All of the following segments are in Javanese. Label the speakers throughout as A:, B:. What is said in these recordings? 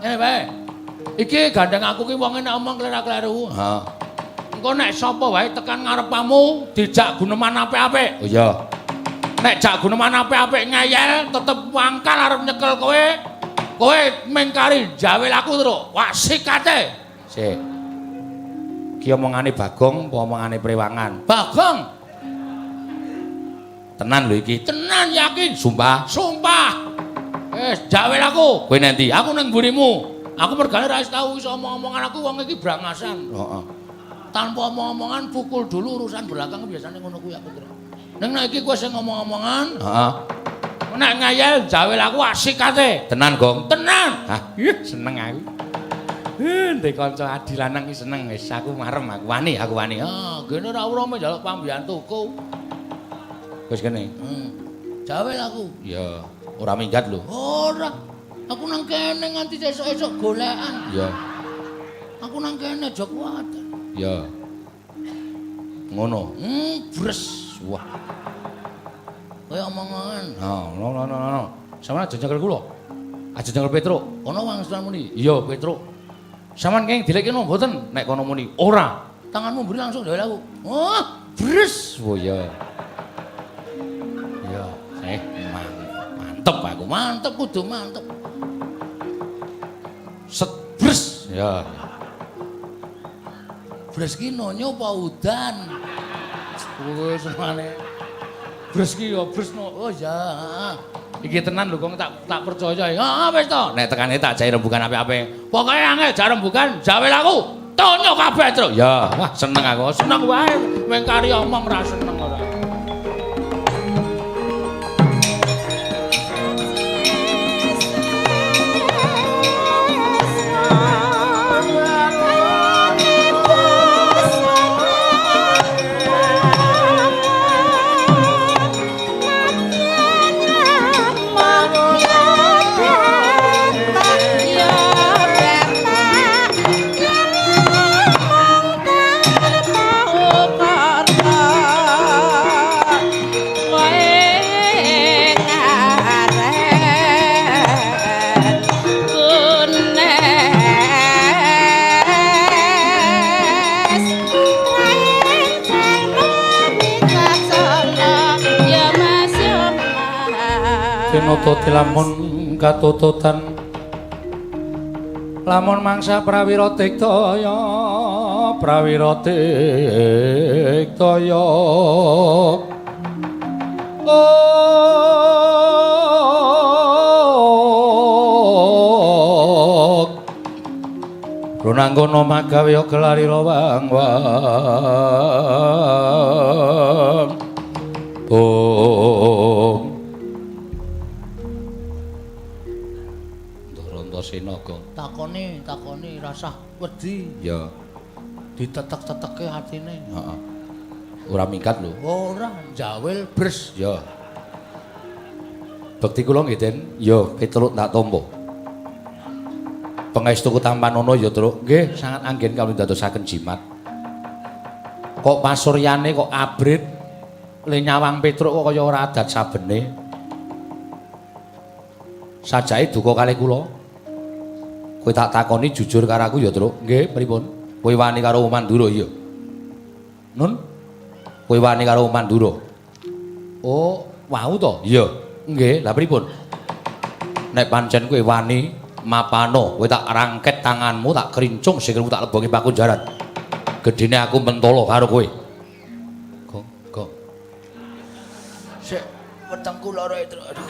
A: wae. Iki gandeng aku ki wong nek omong kleru-kleru.
B: Heeh.
A: Engko nek sapa wae tekan ngarepamu dijak guneman apik-apik.
B: Oh iya.
A: Nek jak guneman apik-apik ngeyel tetep wangkal arep nyekel kowe. Kowe mengkari jawel aku terus. Wah sikate.
B: Sik. Ki omongane Bagong apa omongane Prewangan?
A: Bagong.
B: Tenan lho iki.
A: Tenan yakin.
B: Sumpah.
A: Sumpah. Jawel aku.
B: Kowe nanti.
A: Aku nang mburimu. Aku mergane ra tau iso omong-omongan aku wong iki brangasan.
B: Heeh.
A: Tanpa omong-omongan pukul dulu urusan belakang biasanya ngono kuwi aku kira. Ning nek iki kowe sing ngomong-omongan,
B: Heeh.
A: nek ngayel jawel aku asik kate.
B: Tenan, Gong.
A: Tenan.
B: Hah, seneng aku. Ndek kanca adi lanang iki seneng wis aku marem aku wani.
A: Ah, gene ra urung njaluk pambiyantuku.
B: Wis kene.
A: Jawel aku.
B: Ya, ora minggat lho.
A: Ora. Aku nang kene nganti esuk-esuk golekan.
B: Ya.
A: Aku nang kene aja kuat.
B: Ya. Ngono.
A: Bres.
B: Wah.
A: Kaya omongan.
B: No. Sampeyan aja nyekel kula. Aja nyekel Petruk.
A: Kono wangsulan muni.
B: Iya, Petruk. Sampeyan kenging dilekno mboten nek kono muni. Ora.
A: Tanganmu mburi langsung jawel aku. Oh, bres.
B: Oh ya. Ya, mantep aku.
A: Mantep kudu mantep.
B: Setbres. Ya.
A: Bres ki nonyo apa udan?
B: Wis semane.
A: Bres ki ya bres no. Oh ya.
B: Iki tenan lho kok tak percaya.
A: Ah wis to.
B: Nek tekane tak jai rembugan apik-apik.
A: Pokoke angel jar rembugan jawel aku. Tonyo kabeh, Truk.
B: Ya, wah seneng aku.
A: Seneng wae mengkari omong ra seneng ora.
B: Nututi lamun katututan lamun mangsa prawira diktaya runanggono magawe gelari wang Sinaga.
A: Takoni rasah wedi.
B: Ya.
A: Ditetek-teteke atine.
B: Heeh. Ora minggat lho.
A: Ora, jawel bres.
B: Ya. Bekti kula nggih, Den. Ya, Petruk tak tampa. Pangestuku Tampanono ya, Truk. Nggih, sangat anggen kawula dadosaken jimat. Kok pasuryane kok abrit le nyawang Petruk kok kaya ora adat sabene. Sajake duka kalih kula. Kowe tak takoni jujur karo aku ya, Truk. Nggih, pripun? Kowe wani karo Mandura iya. Nun? Kowe wani karo Mandura. Oh, wau to? Iya. Nggih, lha pripun? Nek pancen kowe wani mapano, kowe tak rangket tanganmu, tak kerincung sikilmu tak lebongi pakunjaran. Gedene aku mentolo karo kowe. Gong.
A: Sik, wetengku lara itu. Aduh.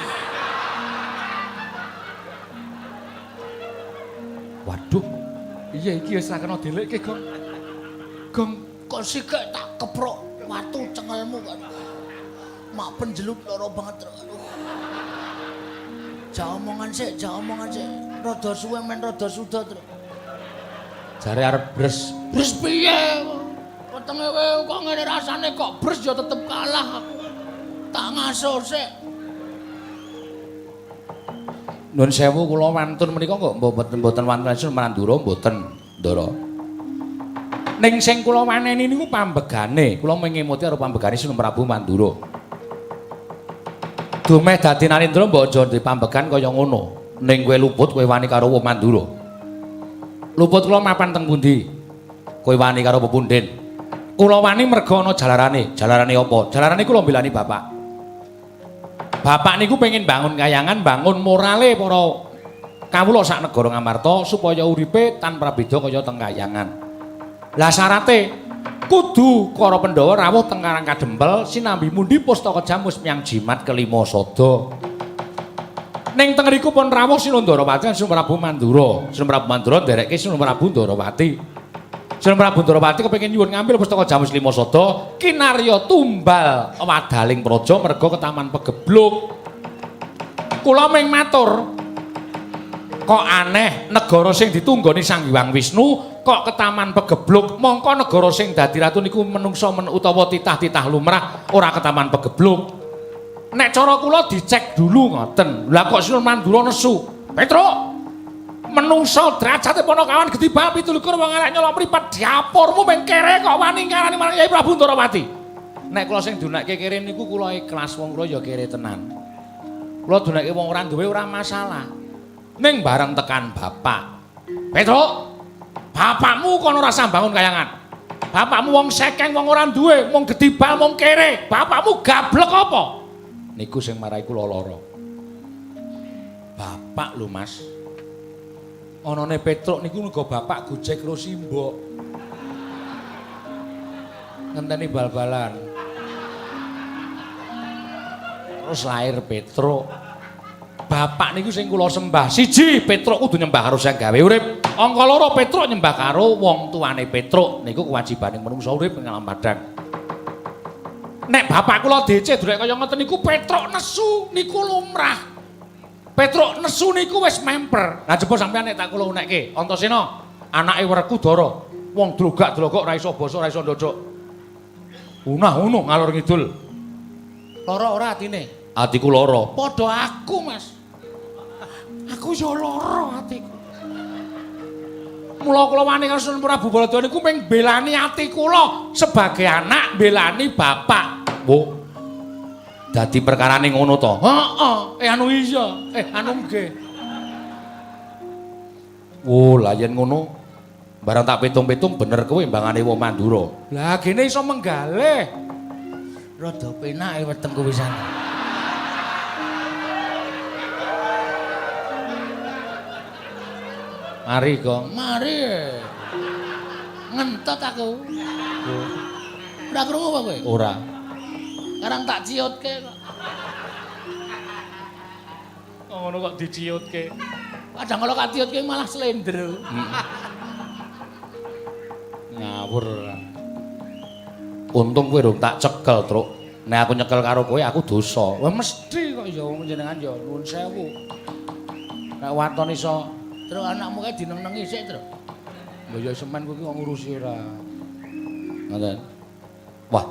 B: Waduh. Iya iki wis ra kena dilekke, Gong. Gong,
A: Kok sikek tak keprok watu cengelmu kan. Mak penjeluk lara banget. Aduh. Ja omongan sik. Rada suwe men rada suda, Truk.
B: jare arep bres.
A: Bres piye? Wetenge wae kok ngene rasane kok bres ya tetep kalah aku. Tak ngaso sik.
B: Nuwun sewu kula wantun menika kok mboten wantun Mandura mboten, Ndara. Ning sing kula waneni niku pambegane. Kula mengemuti karo pambegane Sunan Prabu Mandura. Dumeh dadi Narendra mbok aja ndek pambegan kaya ngono. Ning kowe luput kowe wani karo Mandura. Luput kula mapan teng pundi? Kowe wani karo pepunden. Kula wani merga ana jalarane. Jalarane apa? Jalarane kula mbelani bapak. Bapak niku pengen bangun kayangan, bangun morale para kawula sak negara Ngamarta supaya uripe tanpa beda kaya teng kayangan. Lah syarate kudu para Pandhawa rawuh teng Karang Kadempel sinambi mundi pustaka jamus miyang jimat kelima sada. Ning teng riku pun rawuh Sinundarawati lan Sinun Prabu Mandura. Sinun Prabu Mandura nderekke Sinun Prabu Ndarawati. Sinun Prabu Ndarawati kepengin nyuwun ngambil pustaka jamus lima sada kinarya tumbal wadaling praja merga ke Taman Pegebluk. Kula ming matur kok aneh negara sing ditunggoni Sang Hyang Wisnu kok ke Taman Pegebluk mongko negara sing dadi ratu niku menungsa utawa titah-titah lumrah ora ke Taman Pegebluk. Nek cara kula dicek dulu ngoten. Lah kok Sinun Mandura nesu. Petruk. Menungsa derajate Panakawan Gedhi Bab 17 wong arek nyolok mripat diapurmu meng kere kok wani ngarani marang Kyai Prabu Ndarawati. Nek kula sing dunekke kere niku kula ikhlas wong kula ya kere tenan. Kula dunekke wong ora duwe ora masalah. Ning bareng tekan bapak. Petruk. Bapakmu kono ora sambangun kayangan. Bapakmu wong sekeng wong ora duwe, wong Gedhi Bab wong kere. Bapakmu gablek apa? Niku sing marai kula lara. Bapak lho Mas. Anane Petruk niku nggo bapak gojek karo simbok. Ngenteni bal-balan. Terus lahir Petruk. Bapak niku sing kula sembah. Siji, Petruk kudu nyembah karo sing gawe urip. Angka loro, Petruk nyembah karo wong tuane Petruk. Niku kewajibaning manungsa urip ing alam padang. Nek bapak kula DC durek kaya ngoten niku Petruk nesu niku lumrah. Petruk nesu niku wis memper. Lah jebul sampeyan nek tak kula unekke, Antasena, anake Werkudara, wong drogak-drogok ora iso basa, ora iso ndodok. Unah-unuh ngalor ngidul. Lara ora atine? Atiku lara. Padha aku, Mas. Aku yo lara atiku. Mula kula wani karo Sinun Prabu Baladura niku ping belani ati kula sebagai anak belani bapak. Wo. Dadi perkarane ngono to? Heeh. Anu iya. Anu nggih. Oh, lah yen ngono barang tak pitung-pitung bener kowe mbangane wong Mandura. Lah gene iso menggalih. Rada penake wetengku pisan. Mari, Gong. Mari. Ngentot aku. Ora krungu apa kowe? Ora. Karang tak ciutke kok. Ngono kok diciutke. Kadang kalau tak ciutke malah slender. Ngawur. Untung kowe rung tak cekel, Truk. Nek aku nyekel karo kowe aku dosa. Wah mesti kok ya wong jenengan ya nuwun sewu. Nek waton iso Truk anakmu kae dineng-nengi sik, Truk. Lho ya semen kowe ki kok ngurusi ora. Ngoten. Wah.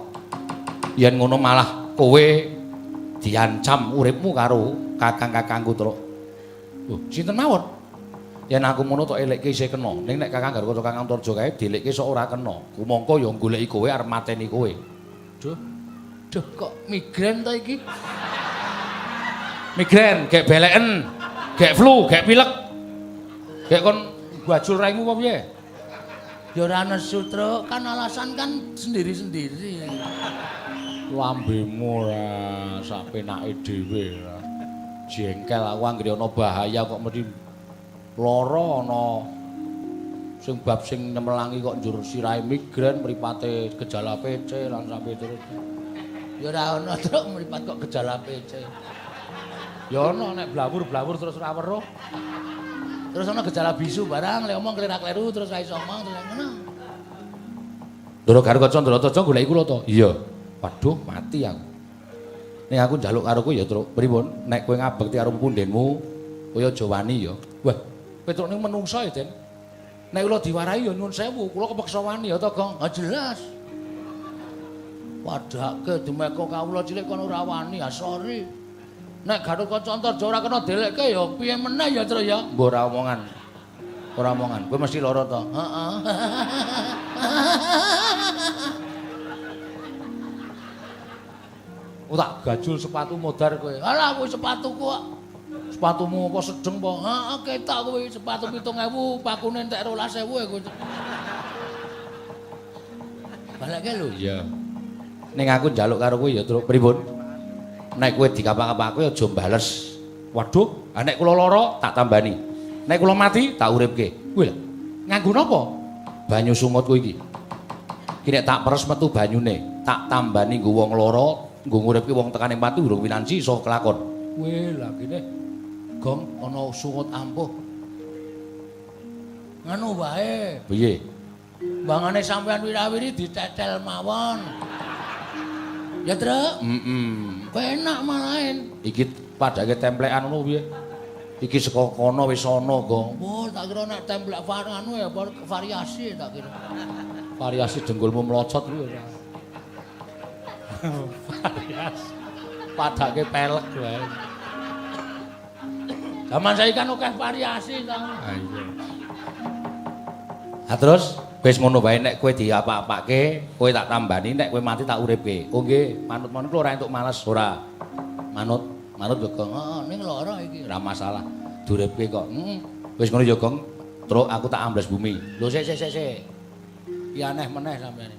B: Yen ngono malah kowe diancam uripmu karo kakang-kakangku, Truk. Lho, sinten mawon? Yen aku ngono tok elekke isih kena. Ning nek Kakang Garwa Kakang Antarja kae dilekke sok ora kena. Kumangka ya goleki kowe arep mateni kowe. Duh. Duh kok migren ta iki? Migren, gek beleken, gek flu, gek pilek. Gek kon bajul raimu apa piye? Ya ora nesu, Truk. Kan alasan kan sendiri-sendiri. Lambemu ora sak penake dhewe. Jengkel aku anggere ana bahaya kok mesti lara ana sing bab sing nyemelangi kok njur sirahe migren mripate gejala PC lan sampe terus. Ya ora ana Truk mripat kok gejala PC. Ya ana nek blawur-blawur terus ora weruh. Terus ana gejala bisu barang lek omong klerak-kleru terus ra iso omong terus ngono. Ndara Garwaca Ndaratarja goleki kula to? Iya. Waduh mati aku. Nek aku njaluk karo kowe ya Truk. Pripun? Nek kowe ngabekti karo pundenmu, kowe aja wani ya. Wah, Petruk niku menungsa ya, Den. Nek kula diwarahi ya nyuwun sewu, kula kepeksa wani ya to, Gong. Ha jelas. Wadake dumeka kawula cilik kono ora wani, ya sorry. Nek Garwaca Antarja ora kena delekke ya piye meneh ya, Truk ya. Mbok ora omongan. Ora omongan. Kowe mesti lara to. Heeh. Tak gajul sepatu modar kowe. Alah kowe sepatuku kok
A: Sepatumu apa sedeng apa? Heeh, ketok kuwi sepatu 7.000, pakune entek 12.000 ya kuwi. Balekke lho.
B: Iya. Ning aku njaluk karo kowe ya, Truk. Pripun? Nek kowe dikapak-kapak kowe aja mbales. Waduh, nek kula lara tak tambani. Nek kula mati tak uripke. Kuwi lho. Nganggo napa? Banyu sumut kowe iki. Ki nek tak peres metu banyune, tak tambani nggo wong lara, nggo nguripke wong tekane mati urung winanci iso kelakon.
A: Kuwi lha kene Gong ana sungut ampuh. Nganu wae.
B: Piye?
A: Bangane sampean wirawiri ditetel mawon. Ya, Truk? Penak malahin.
B: Iki padake templekan ngono piye? Iki saka kono wis ana, Gong.
A: Oh, tak kira nek templek anu ya variasi tak kira.
B: Variasi dengkulmu mlocot kuwi ora.
A: Variasi. Padake pelek wae. Zaman saiki kan akeh variasi ta.
B: Ah iya. Ah terus wis ngono wae nek kowe diapak-apake, kowe tak tambani nek kowe mati tak uripke. Oh nggih, manut-manut kula ora entuk males ora. Manut lho Gong.
A: Heeh, ning lara iki.
B: Ora masalah. Duripke kok. Wis ngono ya Gong. Truk aku tak ambles bumi.
A: Lho sik. Ki aneh meneh sampean.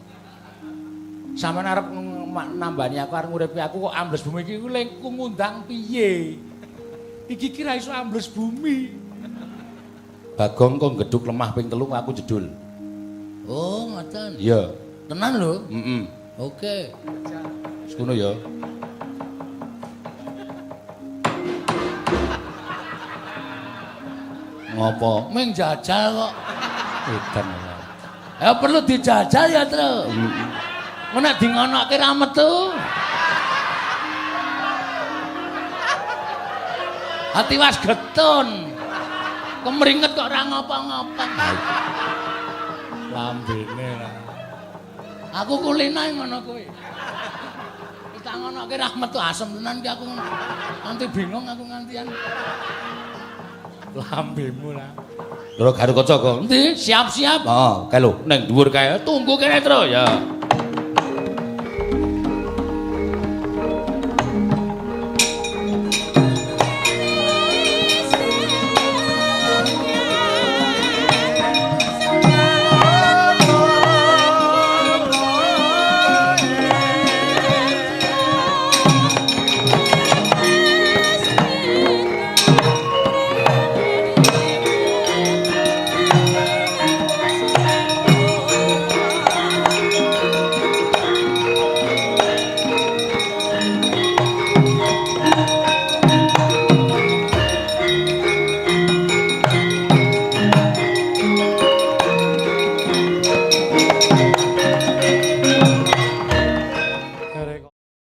A: Sampeyan arep nambani aku arep nguripi aku kok ambles bumi iki ku ngundang piye? Iki kira iso ambles bumi.
B: Bagong kok gedhuk lemah ping 3 aku jedul.
A: Oh, ngoten.
B: Iya.
A: Tenan lho?
B: Wis
A: Oke.
B: ngono ya. Ngopo?
A: Ming jajal kok.
B: Edan.
A: Ya perlu dijajal ya, Tru. Nek di ngonoke ra metu. Hati was getun. Kemringet kok ora ngapa-ngapa. Lambene ra. Aku kulinae ngono kuwi. Kita ngonoke ra metu asem tenan ki aku. Nanti bingung aku ngantian. Lambemu lah.
B: Lho karo kaca kok.
A: Endi? Siap-siap.
B: Heeh, kae lho ning dhuwur kae.
A: Tunggu kene, Tru ya.